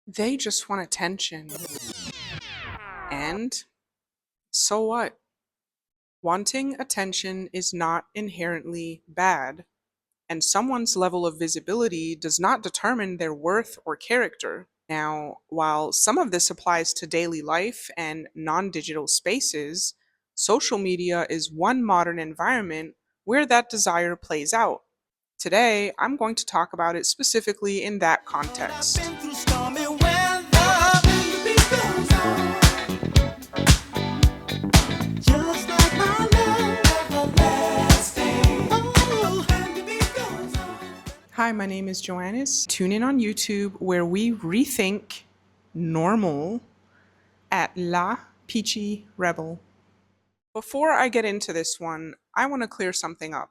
They just want attention. And so what? Wanting attention is not inherently bad, and someone's level of visibility does not determine their worth or character. Now, while some of this applies to daily life and non digital spaces, social media is one modern environment where that desire plays out. Today, I'm going to talk about it specifically in that context. Hi, my name is Joannis. Tune in on YouTube where we rethink normal at La Peachy Rebel. Before I get into this one, I want to clear something up.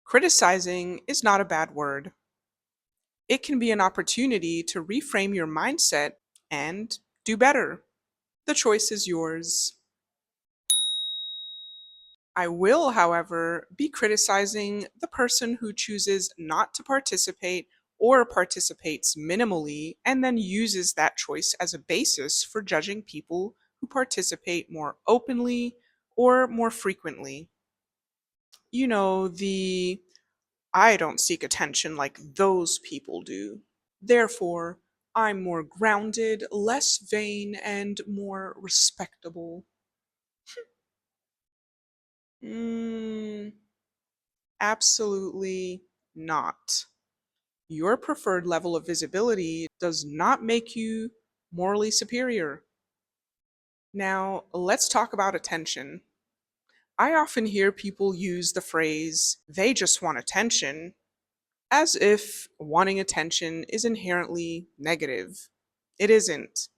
Criticizing is not a bad word. It can be an opportunity to reframe your mindset and do better. The choice is yours. I will, however, be criticizing the person who chooses not to participate or participates minimally and then uses that choice as a basis for judging people who participate more openly or more frequently. You know, the I don't seek attention like those people do. Therefore, I'm more grounded, less vain, and more respectable. Mm, absolutely not. Your preferred level of visibility does not make you morally superior. Now, let's talk about attention. I often hear people use the phrase, they just want attention, as if wanting attention is inherently negative. It isn't.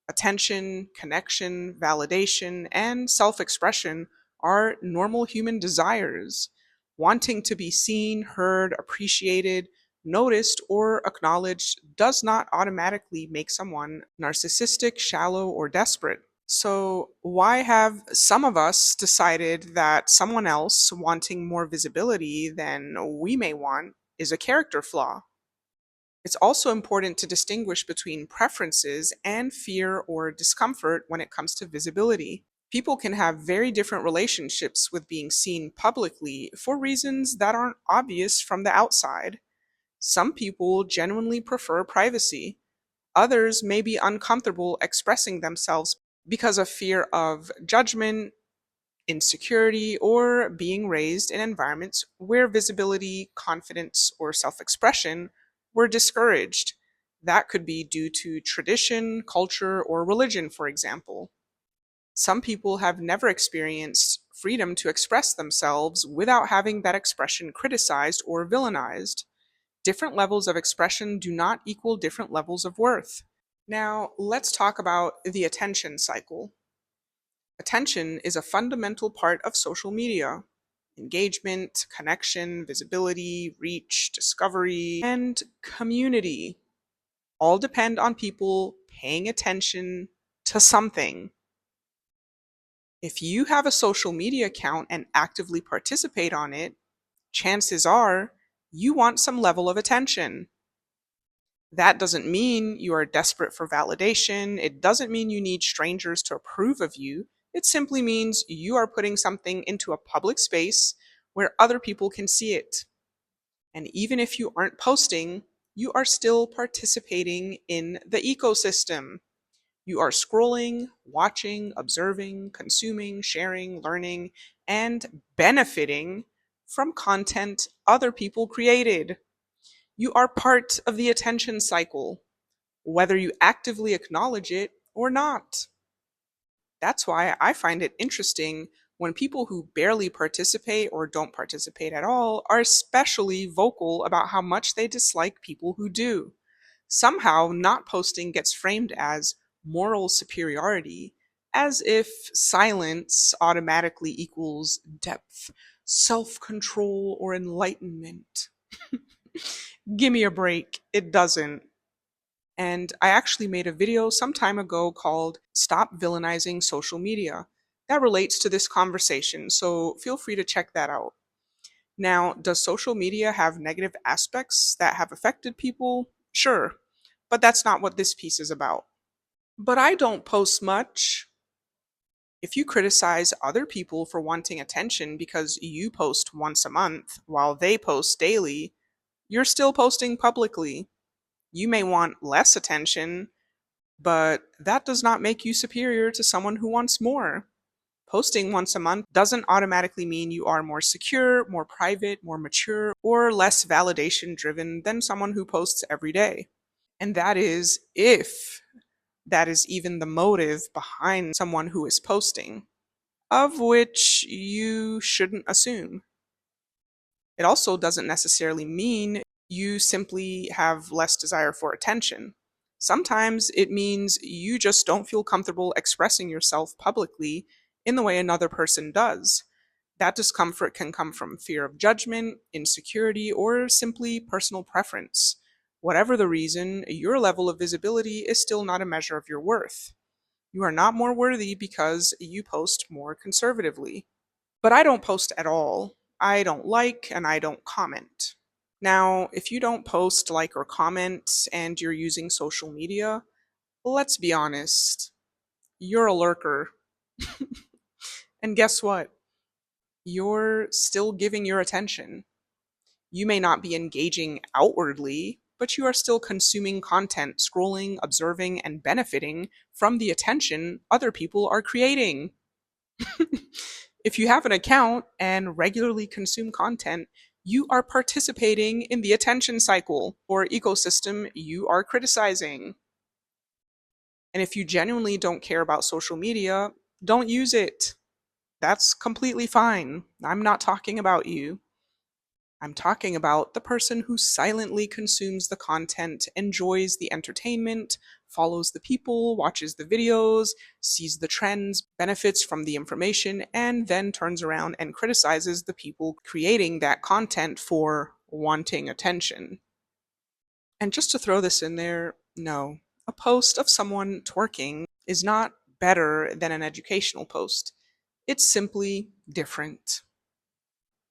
Attention, connection, validation, and self expression are normal human desires. Wanting to be seen, heard, appreciated, noticed, or acknowledged does not automatically make someone narcissistic, shallow, or desperate. So, why have some of us decided that someone else wanting more visibility than we may want is a character flaw? It's also important to distinguish between preferences and fear or discomfort when it comes to visibility. People can have very different relationships with being seen publicly for reasons that aren't obvious from the outside. Some people genuinely prefer privacy. Others may be uncomfortable expressing themselves because of fear of judgment, insecurity, or being raised in environments where visibility, confidence, or self expression were discouraged. That could be due to tradition, culture, or religion, for example. Some people have never experienced freedom to express themselves without having that expression criticized or villainized. Different levels of expression do not equal different levels of worth. Now, let's talk about the attention cycle. Attention is a fundamental part of social media. Engagement, connection, visibility, reach, discovery, and community all depend on people paying attention to something. If you have a social media account and actively participate on it, chances are you want some level of attention. That doesn't mean you are desperate for validation. It doesn't mean you need strangers to approve of you. It simply means you are putting something into a public space where other people can see it. And even if you aren't posting, you are still participating in the ecosystem. You are scrolling, watching, observing, consuming, sharing, learning, and benefiting from content other people created. You are part of the attention cycle, whether you actively acknowledge it or not. That's why I find it interesting when people who barely participate or don't participate at all are especially vocal about how much they dislike people who do. Somehow, not posting gets framed as moral superiority, as if silence automatically equals depth, self control, or enlightenment. Give me a break. It doesn't. And I actually made a video some time ago called Stop Villainizing Social Media that relates to this conversation, so feel free to check that out. Now, does social media have negative aspects that have affected people? Sure. But that's not what this piece is about. But I don't post much. If you criticize other people for wanting attention because you post once a month while they post daily, you're still posting publicly. You may want less attention, but that does not make you superior to someone who wants more. Posting once a month doesn't automatically mean you are more secure, more private, more mature, or less validation driven than someone who posts every day. And that is if that is even the motive behind someone who is posting, of which you shouldn't assume. It also doesn't necessarily mean you simply have less desire for attention. Sometimes it means you just don't feel comfortable expressing yourself publicly in the way another person does. That discomfort can come from fear of judgment, insecurity, or simply personal preference. Whatever the reason, your level of visibility is still not a measure of your worth. You are not more worthy because you post more conservatively. But I don't post at all. I don't like and I don't comment. Now, if you don't post, like, or comment and you're using social media, let's be honest, you're a lurker. And guess what? You're still giving your attention. You may not be engaging outwardly, but you are still consuming content, scrolling, observing, and benefiting from the attention other people are creating. If you have an account and regularly consume content, you are participating in the attention cycle or ecosystem you are criticizing. And if you genuinely don't care about social media, don't use it. That's completely fine. I'm not talking about you. I'm talking about the person who silently consumes the content, enjoys the entertainment, follows the people, watches the videos, sees the trends, benefits from the information, and then turns around and criticizes the people creating that content for wanting attention. And just to throw this in there, no, a post of someone twerking is not better than an educational post. It's simply different.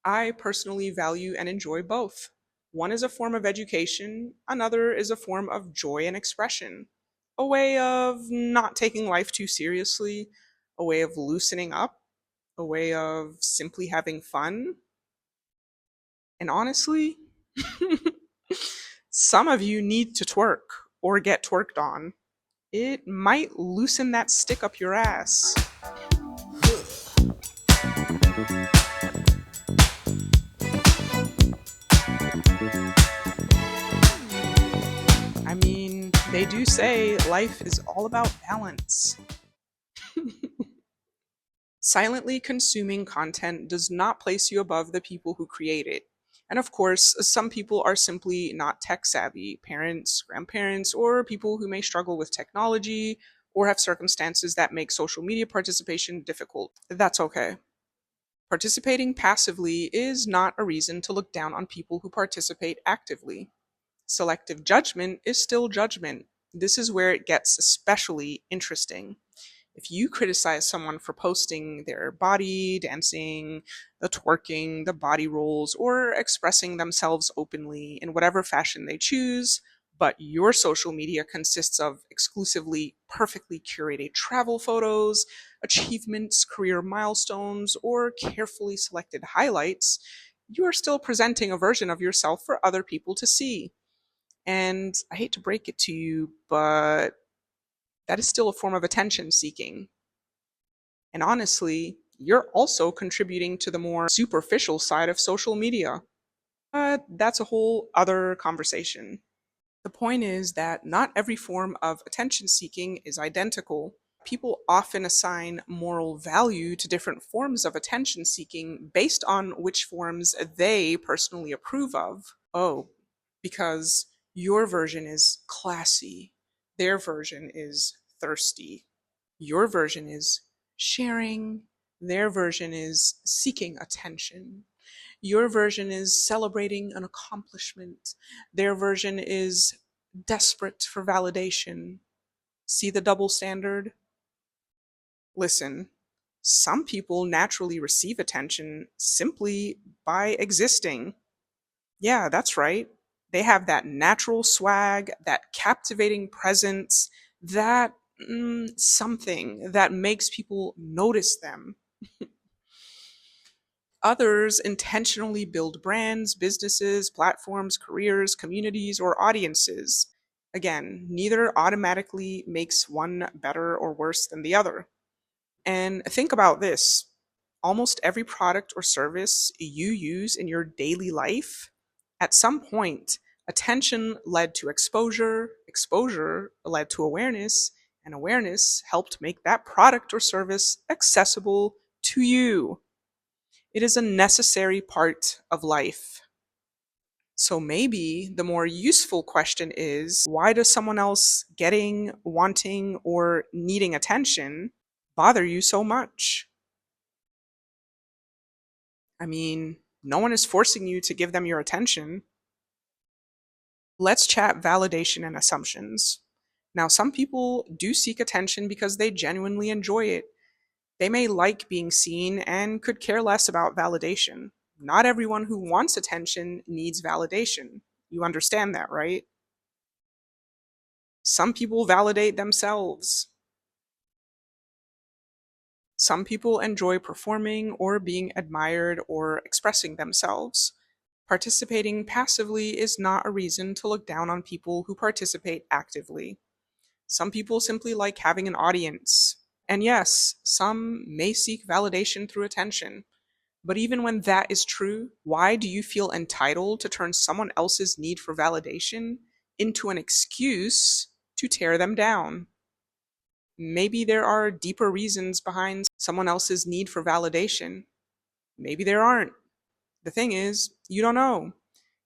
I personally value and enjoy both. One is a form of education, another is a form of joy and expression. A way of not taking life too seriously, a way of loosening up, a way of simply having fun. And honestly, some of you need to twerk or get twerked on. It might loosen that stick up your ass. I mean, they do say life is all about balance. Silently consuming content does not place you above the people who create it. And of course, some people are simply not tech savvy parents, grandparents, or people who may struggle with technology or have circumstances that make social media participation difficult. That's okay. Participating passively is not a reason to look down on people who participate actively. Selective judgment is still judgment. This is where it gets especially interesting. If you criticize someone for posting their body, dancing, the twerking, the body rolls, or expressing themselves openly in whatever fashion they choose, but your social media consists of exclusively perfectly curated travel photos, achievements, career milestones, or carefully selected highlights, you are still presenting a version of yourself for other people to see. And I hate to break it to you, but that is still a form of attention seeking. And honestly, you're also contributing to the more superficial side of social media. But that's a whole other conversation. The point is that not every form of attention seeking is identical. People often assign moral value to different forms of attention seeking based on which forms they personally approve of. Oh, because your version is classy, their version is thirsty. Your version is sharing, their version is seeking attention. Your version is celebrating an accomplishment, their version is desperate for validation. See the double standard? Listen, some people naturally receive attention simply by existing. Yeah, that's right. They have that natural swag, that captivating presence, that something that makes people notice them. Others intentionally build brands, businesses, platforms, careers, communities, or audiences. Again, neither automatically makes one better or worse than the other. And think about this: almost every product or service you use in your daily life, at some point, attention led to exposure, exposure led to awareness, and awareness helped make that product or service accessible to you. It is a necessary part of life. So maybe the more useful question is, why does someone else getting, wanting, or needing attention bother you so much? I mean, no one is forcing you to give them your attention. Let's chat validation and assumptions. Now, some people do seek attention because they genuinely enjoy it. They may like being seen and could care less about validation. Not everyone who wants attention needs validation. You understand that, right? Some people validate themselves. Some people enjoy performing or being admired or expressing themselves. Participating passively is not a reason to look down on people who participate actively. Some people simply like having an audience. And yes, some may seek validation through attention. But even when that is true, why do you feel entitled to turn someone else's need for validation into an excuse to tear them down? Maybe there are deeper reasons behind someone else's need for validation. Maybe there aren't. The thing is, you don't know.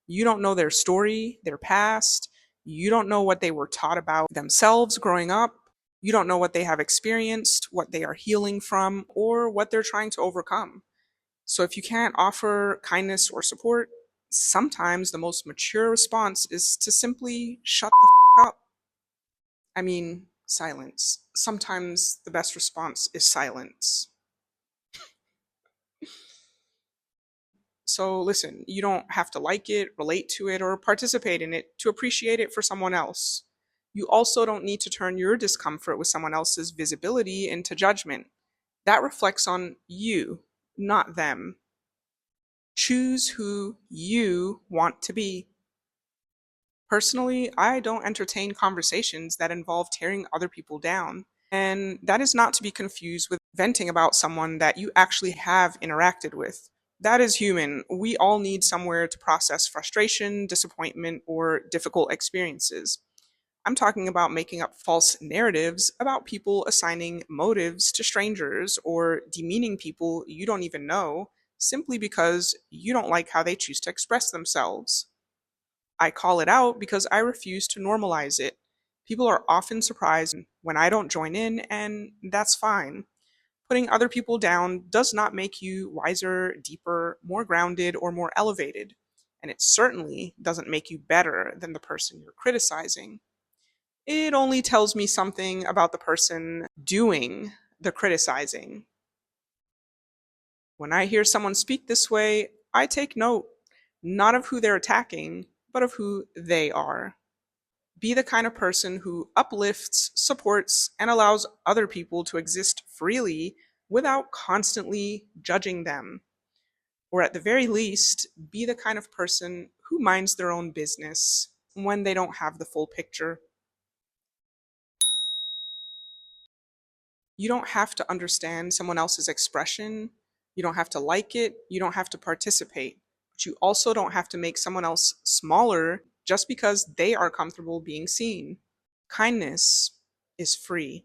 You don't know their story, their past. You don't know what they were taught about themselves growing up. You don't know what they have experienced, what they are healing from, or what they're trying to overcome. So if you can't offer kindness or support, sometimes the most mature response is to simply shut the up. I mean, silence. Sometimes the best response is silence. So listen, you don't have to like it, relate to it, or participate in it to appreciate it for someone else. You also don't need to turn your discomfort with someone else's visibility into judgment. That reflects on you, not them. Choose who you want to be. Personally, I don't entertain conversations that involve tearing other people down. And that is not to be confused with venting about someone that you actually have interacted with. That is human. We all need somewhere to process frustration, disappointment, or difficult experiences. I'm talking about making up false narratives about people, assigning motives to strangers, or demeaning people you don't even know simply because you don't like how they choose to express themselves. I call it out because I refuse to normalize it. People are often surprised when I don't join in, and that's fine. Putting other people down does not make you wiser, deeper, more grounded, or more elevated. And it certainly doesn't make you better than the person you're criticizing. It only tells me something about the person doing the criticizing. When I hear someone speak this way, I take note, not of who they're attacking, but of who they are. Be the kind of person who uplifts, supports, and allows other people to exist freely without constantly judging them. Or at the very least, be the kind of person who minds their own business when they don't have the full picture. You don't have to understand someone else's expression. You don't have to like it. You don't have to participate. But you also don't have to make someone else smaller just because they are comfortable being seen. Kindness is free.